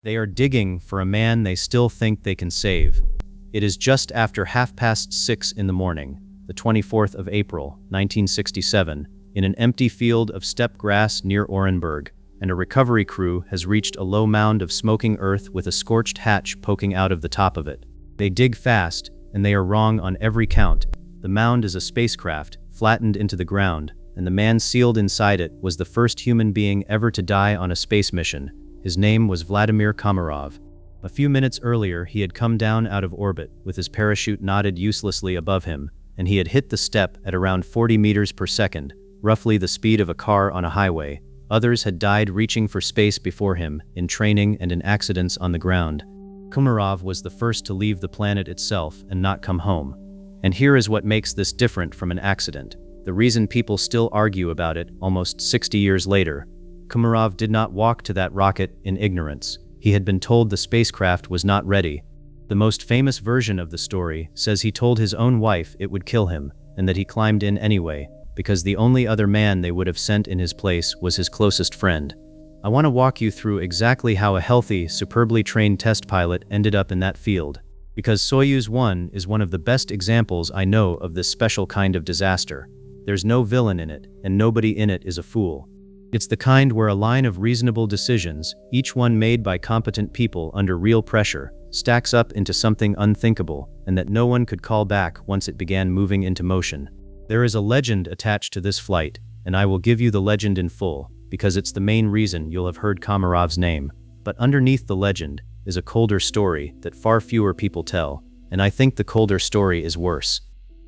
They are digging for a man they still think they can save. It is just after 6:30 in the morning, the 24th of April, 1967, in an empty field of steppe grass near Orenburg, and a recovery crew has reached a low mound of smoking earth with a scorched hatch poking out of the top of it. They dig fast, and they are wrong on every count. The mound is a spacecraft, flattened into the ground, and the man sealed inside it was the first human being ever to die on a space mission. His name was Vladimir Komarov. A few minutes earlier, he had come down out of orbit with his parachute knotted uselessly above him, and he had hit the steppe at around 40 meters per second, roughly the speed of a car on a highway. Others had died reaching for space before him, in training and in accidents on the ground. Komarov was the first to leave the planet itself and not come home. And here is what makes this different from an accident. The reason people still argue about it almost 60 years later. Komarov did not walk to that rocket in ignorance. He had been told the spacecraft was not ready. The most famous version of the story says he told his own wife it would kill him, and that he climbed in anyway, because the only other man they would have sent in his place was his closest friend. I want to walk you through exactly how a healthy, superbly trained test pilot ended up in that field, because Soyuz 1 is one of the best examples I know of this special kind of disaster. There's no villain in it, and nobody in it is a fool. It's the kind where a line of reasonable decisions, each one made by competent people under real pressure, stacks up into something unthinkable, and that no one could call back once it began moving into motion. There is a legend attached to this flight, and I will give you the legend in full, because it's the main reason you'll have heard Komarov's name. But underneath the legend is a colder story that far fewer people tell, and I think the colder story is worse.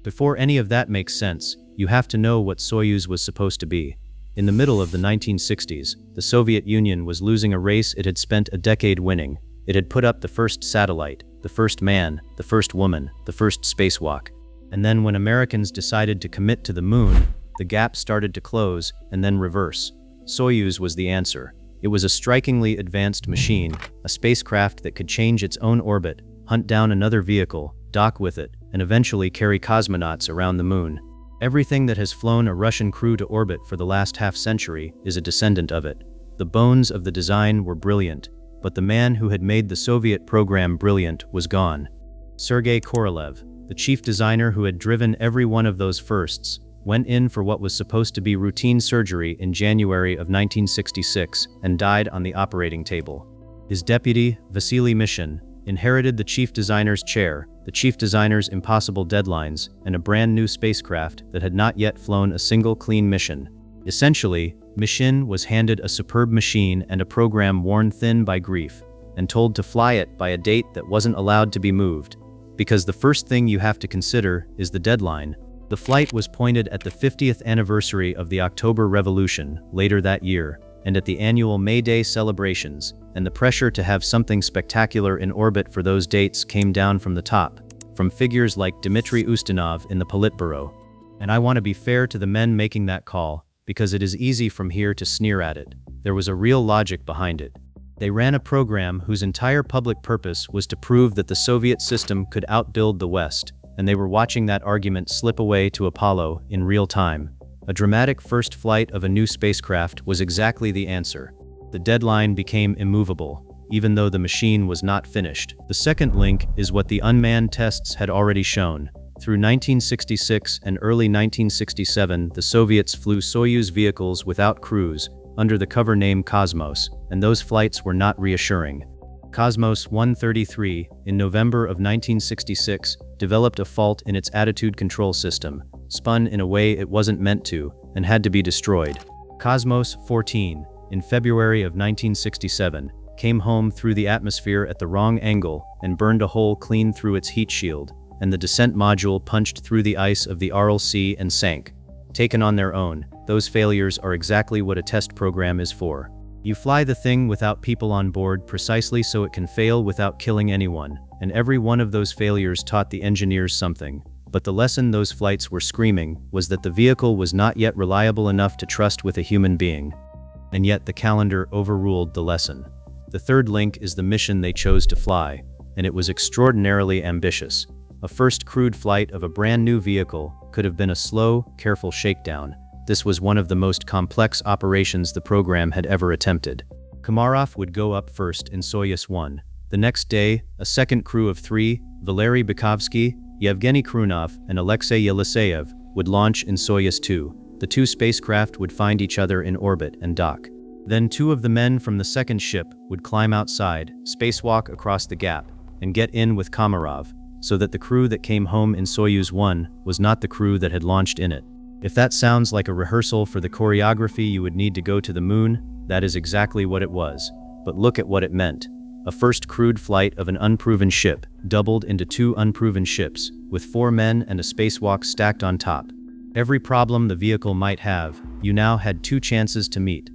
Before any of that makes sense, you have to know what Soyuz was supposed to be. In the middle of the 1960s, the Soviet Union was losing a race it had spent a decade winning. It had put up the first satellite, the first man, the first woman, the first spacewalk. And then when Americans decided to commit to the moon, the gap started to close and then reverse. Soyuz was the answer. It was a strikingly advanced machine, a spacecraft that could change its own orbit, hunt down another vehicle, dock with it, and eventually carry cosmonauts around the moon. Everything that has flown a Russian crew to orbit for the last half-century is a descendant of it. The bones of the design were brilliant, but the man who had made the Soviet program brilliant was gone. Sergei Korolev, the chief designer who had driven every one of those firsts, went in for what was supposed to be routine surgery in January of 1966 and died on the operating table. His deputy, Vasily Mishin, inherited the chief designer's chair, the chief designer's impossible deadlines, and a brand new spacecraft that had not yet flown a single clean mission. Essentially, Mishin was handed a superb machine and a program worn thin by grief, and told to fly it by a date that wasn't allowed to be moved. Because the first thing you have to consider is the deadline. The flight was pointed at the 50th anniversary of the October Revolution later that year, and at the annual May Day celebrations, and the pressure to have something spectacular in orbit for those dates came down from the top, from figures like Dmitry Ustinov in the Politburo. And I want to be fair to the men making that call, because it is easy from here to sneer at it. There was a real logic behind it. They ran a program whose entire public purpose was to prove that the Soviet system could outbuild the West, and they were watching that argument slip away to Apollo in real time. A dramatic first flight of a new spacecraft was exactly the answer. The deadline became immovable, even though the machine was not finished. The second link is what the unmanned tests had already shown. Through 1966 and early 1967, the Soviets flew Soyuz vehicles without crews, under the cover name Cosmos, and those flights were not reassuring. Cosmos 133, in November of 1966, developed a fault in its attitude control system, spun in a way it wasn't meant to, and had to be destroyed. Cosmos 14, in February of 1967, came home through the atmosphere at the wrong angle and burned a hole clean through its heat shield, and the descent module punched through the ice of the Aral Sea and sank. Taken on their own, those failures are exactly what a test program is for. You fly the thing without people on board precisely so it can fail without killing anyone, and every one of those failures taught the engineers something. But the lesson those flights were screaming was that the vehicle was not yet reliable enough to trust with a human being. And yet the calendar overruled the lesson. The third link is the mission they chose to fly, and it was extraordinarily ambitious. A first crewed flight of a brand new vehicle could have been a slow, careful shakedown. This was one of the most complex operations the program had ever attempted. Komarov would go up first in Soyuz 1. The next day, a second crew of 3, Valery Bykovsky, Yevgeny Krunov, and Alexei Yeliseyev, would launch in Soyuz 2. The two spacecraft would find each other in orbit and dock. Then 2 of the men from the second ship would climb outside, spacewalk across the gap, and get in with Komarov, so that the crew that came home in Soyuz 1 was not the crew that had launched in it. If that sounds like a rehearsal for the choreography you would need to go to the moon, that is exactly what it was. But look at what it meant. A first crewed flight of an unproven ship, doubled into 2 unproven ships, with 4 men and a spacewalk stacked on top. Every problem the vehicle might have, you now had 2 chances to meet.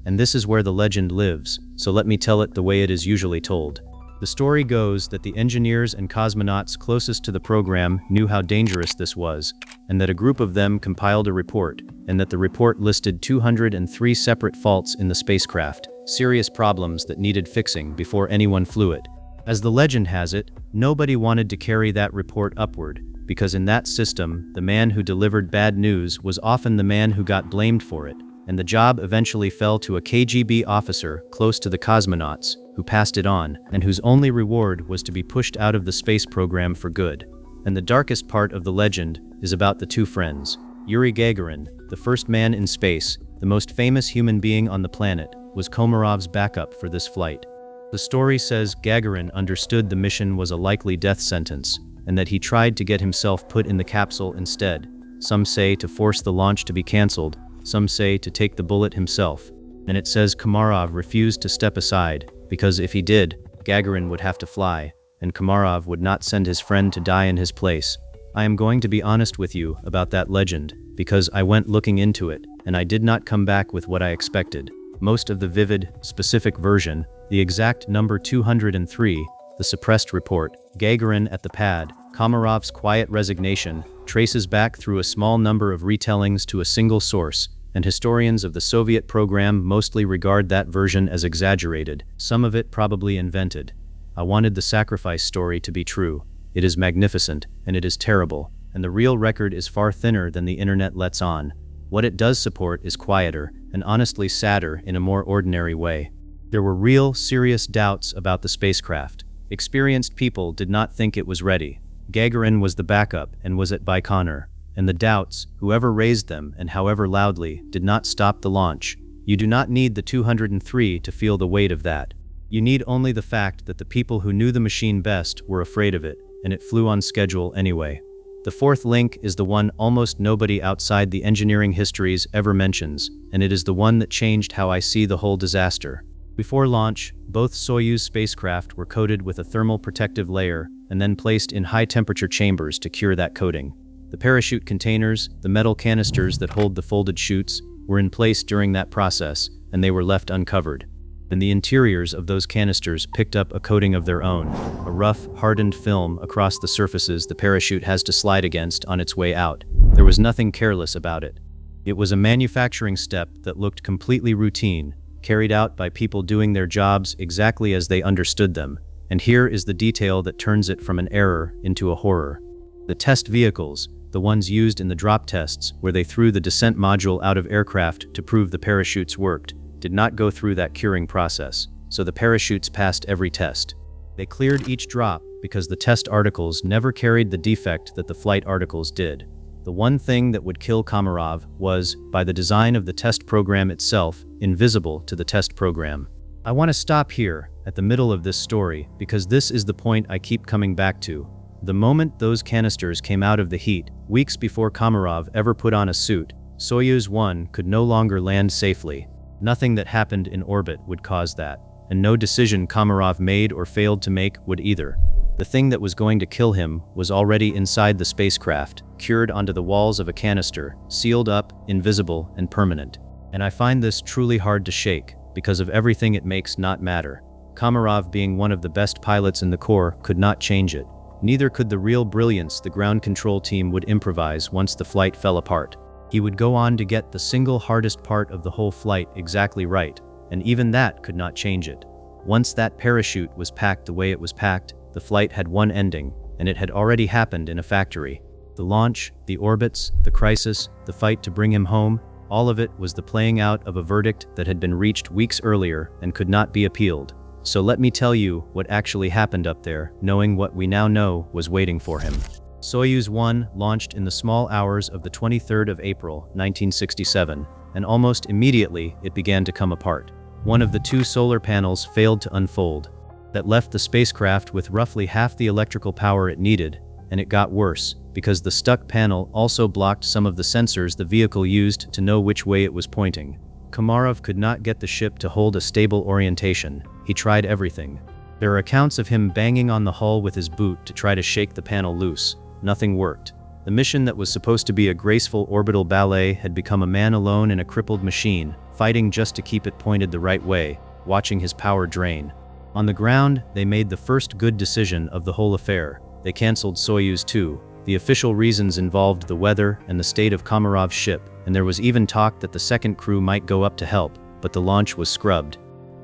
And this is where the legend lives, so let me tell it the way it is usually told. The story goes that the engineers and cosmonauts closest to the program knew how dangerous this was, and that a group of them compiled a report, and that the report listed 203 separate faults in the spacecraft, serious problems that needed fixing before anyone flew it. As the legend has it, nobody wanted to carry that report upward, because in that system, the man who delivered bad news was often the man who got blamed for it, and the job eventually fell to a KGB officer close to the cosmonauts, who passed it on, and whose only reward was to be pushed out of the space program for good. And the darkest part of the legend is about the 2 friends. Yuri Gagarin, the first man in space, the most famous human being on the planet, was Komarov's backup for this flight. The story says Gagarin understood the mission was a likely death sentence, and that he tried to get himself put in the capsule instead. Some say to force the launch to be cancelled, some say to take the bullet himself. And it says Komarov refused to step aside, because if he did, Gagarin would have to fly, and Komarov would not send his friend to die in his place. I am going to be honest with you about that legend, because I went looking into it, and I did not come back with what I expected. Most of the vivid, specific version, the exact number 203, the suppressed report, Gagarin at the pad, Komarov's quiet resignation, traces back through a small number of retellings to a single source, and historians of the Soviet program mostly regard that version as exaggerated, some of it probably invented. I wanted the sacrifice story to be true. It is magnificent, and it is terrible, and the real record is far thinner than the internet lets on. What it does support is quieter, and honestly sadder in a more ordinary way. There were real, serious doubts about the spacecraft. Experienced people did not think it was ready. Gagarin was the backup and was at Baikonur. And the doubts, whoever raised them and however loudly, did not stop the launch. You do not need the 203 to feel the weight of that. You need only the fact that the people who knew the machine best were afraid of it, and it flew on schedule anyway. The 4th link is the one almost nobody outside the engineering histories ever mentions, and it is the one that changed how I see the whole disaster. Before launch, both Soyuz spacecraft were coated with a thermal protective layer and then placed in high-temperature chambers to cure that coating. The parachute containers, the metal canisters that hold the folded chutes, were in place during that process, and they were left uncovered. And the interiors of those canisters picked up a coating of their own, a rough, hardened film across the surfaces the parachute has to slide against on its way out. There was nothing careless about it. It was a manufacturing step that looked completely routine, carried out by people doing their jobs exactly as they understood them. And here is the detail that turns it from an error into a horror. The test vehicles, the ones used in the drop tests where they threw the descent module out of aircraft to prove the parachutes worked, did not go through that curing process, so the parachutes passed every test. They cleared each drop because the test articles never carried the defect that the flight articles did. The one thing that would kill Komarov was, by the design of the test program itself, invisible to the test program. I want to stop here, at the middle of this story, because this is the point I keep coming back to. The moment those canisters came out of the heat, weeks before Komarov ever put on a suit, Soyuz 1 could no longer land safely. Nothing that happened in orbit would cause that, and no decision Komarov made or failed to make would either. The thing that was going to kill him was already inside the spacecraft, cured onto the walls of a canister, sealed up, invisible, and permanent. And I find this truly hard to shake, because of everything it makes not matter. Komarov, being one of the best pilots in the Corps, could not change it. Neither could the real brilliance the ground control team would improvise once the flight fell apart. He would go on to get the single hardest part of the whole flight exactly right, and even that could not change it. Once that parachute was packed the way it was packed, the flight had one ending, and it had already happened in a factory. The launch, the orbits, the crisis, the fight to bring him home, All of it was the playing out of a verdict that had been reached weeks earlier and could not be appealed. So let me tell you what actually happened up there, knowing what we now know was waiting for him. Soyuz 1 launched in the small hours of the 23rd of April, 1967, and almost immediately it began to come apart. One of the two solar panels failed to unfold. That left the spacecraft with roughly half the electrical power it needed, and it got worse, because the stuck panel also blocked some of the sensors the vehicle used to know which way it was pointing. Komarov could not get the ship to hold a stable orientation. He tried everything. There are accounts of him banging on the hull with his boot to try to shake the panel loose. Nothing worked. The mission that was supposed to be a graceful orbital ballet had become a man alone in a crippled machine, fighting just to keep it pointed the right way, watching his power drain. On the ground, they made the first good decision of the whole affair. They canceled Soyuz 2. The official reasons involved the weather and the state of Komarov's ship, and there was even talk that the second crew might go up to help, but the launch was scrubbed.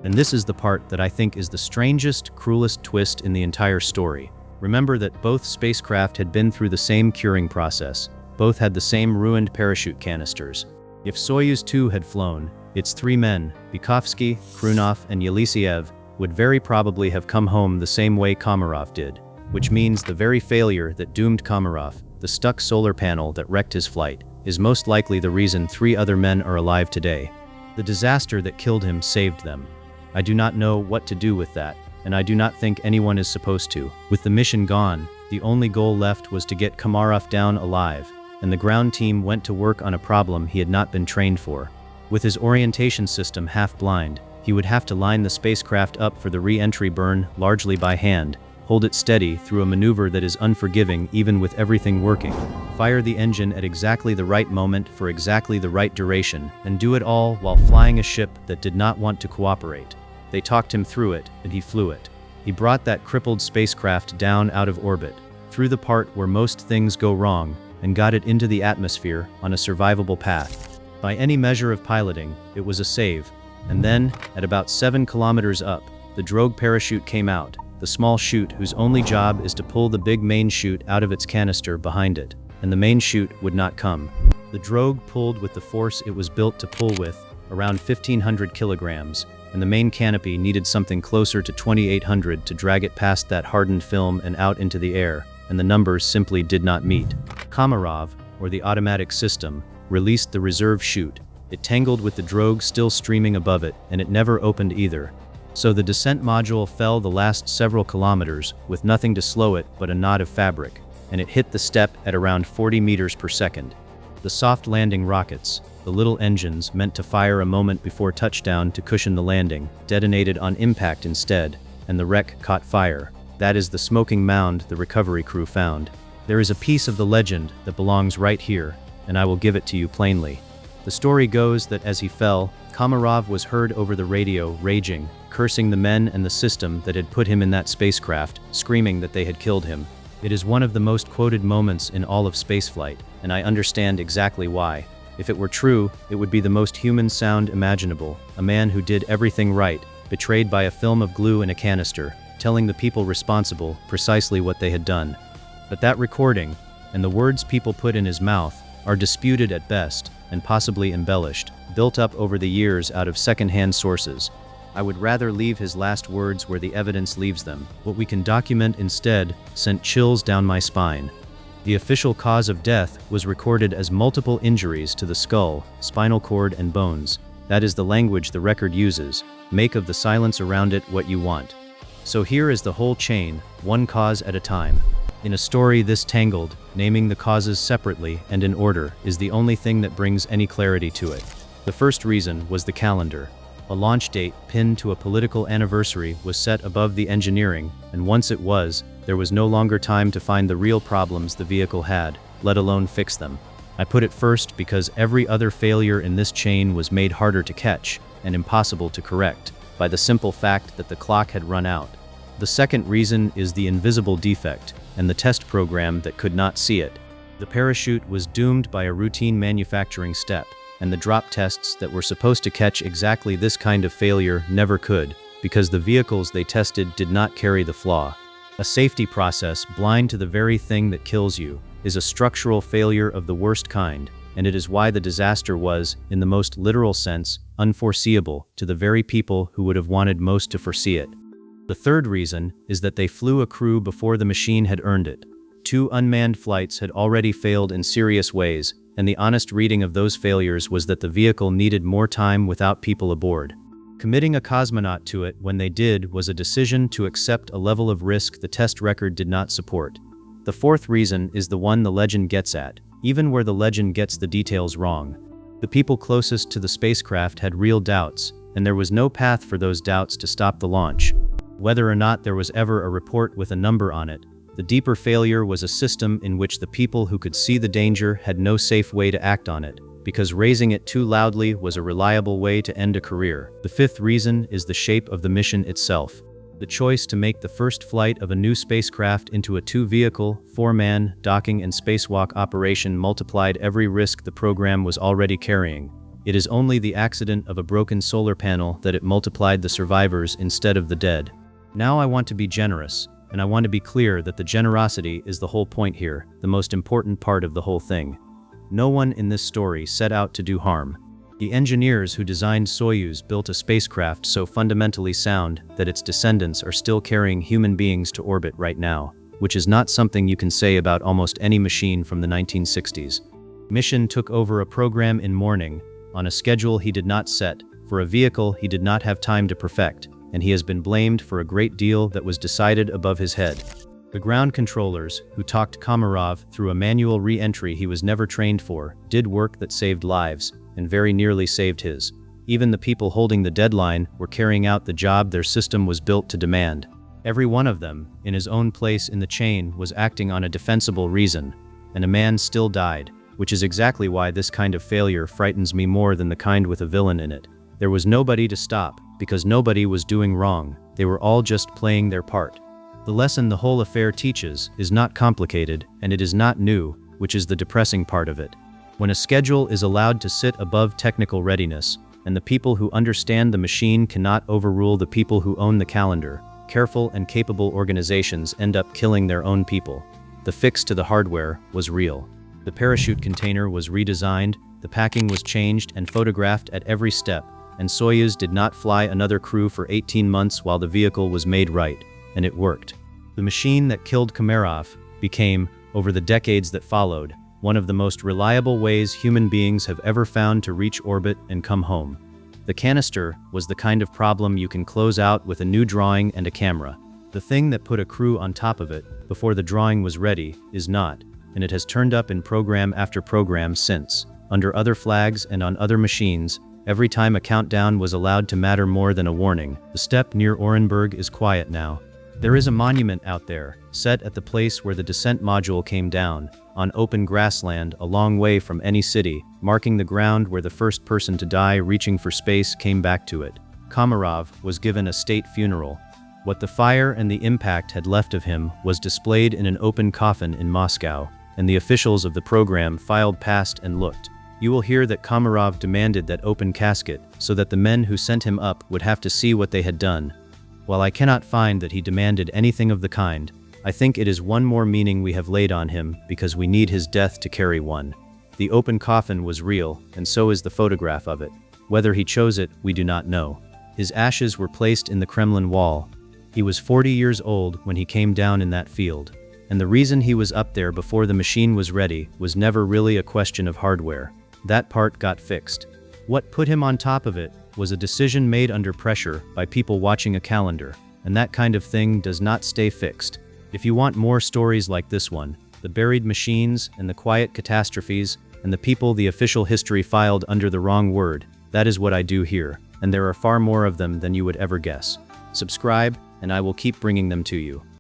And this is the part that I think is the strangest, cruelest twist in the entire story. Remember that both spacecraft had been through the same curing process. Both had the same ruined parachute canisters. If Soyuz 2 had flown, its three men, Bykovsky, Krunov, and Yelisiev, would very probably have come home the same way Komarov did, which means the very failure that doomed Komarov, the stuck solar panel that wrecked his flight, is most likely the reason three other men are alive today. The disaster that killed him saved them. I do not know what to do with that, and I do not think anyone is supposed to. With the mission gone, the only goal left was to get Komarov down alive, and the ground team went to work on a problem he had not been trained for. With his orientation system half-blind, he would have to line the spacecraft up for the re-entry burn largely by hand, hold it steady through a maneuver that is unforgiving even with everything working, fire the engine at exactly the right moment for exactly the right duration, and do it all while flying a ship that did not want to cooperate. They talked him through it, and he flew it. He brought that crippled spacecraft down out of orbit, through the part where most things go wrong, and got it into the atmosphere on a survivable path. By any measure of piloting, it was a save. And then, at about 7 kilometers up, the drogue parachute came out, the small chute whose only job is to pull the big main chute out of its canister behind it, and the main chute would not come. The drogue pulled with the force it was built to pull with, around 1,500 kilograms, and the main canopy needed something closer to 2,800 to drag it past that hardened film and out into the air, and the numbers simply did not meet. Komarov, or the automatic system, released the reserve chute. It tangled with the drogue still streaming above it, and it never opened either. So the descent module fell the last several kilometers, with nothing to slow it but a knot of fabric, and it hit the step at around 40 meters per second. The soft landing rockets, the little engines meant to fire a moment before touchdown to cushion the landing, detonated on impact instead, and the wreck caught fire. That is the smoking mound the recovery crew found. There is a piece of the legend that belongs right here, and I will give it to you plainly. The story goes that as he fell, Komarov was heard over the radio raging, cursing the men and the system that had put him in that spacecraft, screaming that they had killed him. It is one of the most quoted moments in all of spaceflight, and I understand exactly why. If it were true, it would be the most human sound imaginable, a man who did everything right, betrayed by a film of glue in a canister, telling the people responsible precisely what they had done. But that recording, and the words people put in his mouth, are disputed at best, and possibly embellished, built up over the years out of second-hand sources. I would rather leave his last words where the evidence leaves them. What we can document instead sent chills down my spine. The official cause of death was recorded as multiple injuries to the skull, spinal cord, and bones. That is the language the record uses. Make of the silence around it what you want. So here is the whole chain, one cause at a time. In a story this tangled, naming the causes separately and in order is the only thing that brings any clarity to it. The first reason was the calendar. A launch date pinned to a political anniversary was set above the engineering, and once it was, there was no longer time to find the real problems the vehicle had, let alone fix them. I put it first because every other failure in this chain was made harder to catch and impossible to correct by the simple fact that the clock had run out. The second reason is the invisible defect and the test program that could not see it. The parachute was doomed by a routine manufacturing step, and the drop tests that were supposed to catch exactly this kind of failure never could, because the vehicles they tested did not carry the flaw. A safety process blind to the very thing that kills you is a structural failure of the worst kind, and it is why the disaster was, in the most literal sense, unforeseeable to the very people who would have wanted most to foresee it. The third reason is that they flew a crew before the machine had earned it. 2 unmanned flights had already failed in serious ways, and the honest reading of those failures was that the vehicle needed more time without people aboard. Committing a cosmonaut to it when they did was a decision to accept a level of risk the test record did not support. The fourth reason is the one the legend gets at, even where the legend gets the details wrong. The people closest to the spacecraft had real doubts, and there was no path for those doubts to stop the launch. Whether or not there was ever a report with a number on it, the deeper failure was a system in which the people who could see the danger had no safe way to act on it, because raising it too loudly was a reliable way to end a career. The fifth reason is the shape of the mission itself. The choice to make the first flight of a new spacecraft into a 2-vehicle, 4-man, docking and spacewalk operation multiplied every risk the program was already carrying. It is only the accident of a broken solar panel that it multiplied the survivors instead of the dead. Now I want to be generous, and I want to be clear that the generosity is the whole point here, the most important part of the whole thing. No one in this story set out to do harm. The engineers who designed Soyuz built a spacecraft so fundamentally sound that its descendants are still carrying human beings to orbit right now, which is not something you can say about almost any machine from the 1960s. Mission took over a program in mourning, on a schedule he did not set, for a vehicle he did not have time to perfect, and he has been blamed for a great deal that was decided above his head. The ground controllers, who talked Komarov through a manual re-entry he was never trained for, did work that saved lives, and very nearly saved his. Even the people holding the deadline were carrying out the job their system was built to demand. Every one of them, in his own place in the chain, was acting on a defensible reason, and a man still died, which is exactly why this kind of failure frightens me more than the kind with a villain in it. There was nobody to stop, because nobody was doing wrong, they were all just playing their part. The lesson the whole affair teaches is not complicated, and it is not new, which is the depressing part of it. When a schedule is allowed to sit above technical readiness, and the people who understand the machine cannot overrule the people who own the calendar, careful and capable organizations end up killing their own people. The fix to the hardware was real. The parachute container was redesigned, the packing was changed and photographed at every step, and Soyuz did not fly another crew for 18 months while the vehicle was made right, and it worked. The machine that killed Komarov became, over the decades that followed, one of the most reliable ways human beings have ever found to reach orbit and come home. The canister was the kind of problem you can close out with a new drawing and a camera. The thing that put a crew on top of it, before the drawing was ready, is not, and it has turned up in program after program since, under other flags and on other machines. Every time a countdown was allowed to matter more than a warning. The steppe near Orenburg is quiet now. There is a monument out there, set at the place where the descent module came down, on open grassland a long way from any city, marking the ground where the first person to die reaching for space came back to it. Komarov was given a state funeral. What the fire and the impact had left of him was displayed in an open coffin in Moscow, and the officials of the program filed past and looked. You will hear that Komarov demanded that open casket, so that the men who sent him up would have to see what they had done. While I cannot find that he demanded anything of the kind, I think it is one more meaning we have laid on him because we need his death to carry one. The open coffin was real, and so is the photograph of it. Whether he chose it, we do not know. His ashes were placed in the Kremlin wall. He was 40 years old when he came down in that field, and the reason he was up there before the machine was ready was never really a question of hardware. That part got fixed. What put him on top of it was a decision made under pressure by people watching a calendar, and that kind of thing does not stay fixed. If you want more stories like this one, the buried machines and the quiet catastrophes and the people the official history filed under the wrong word, that is what I do here, and there are far more of them than you would ever guess. Subscribe, and I will keep bringing them to you.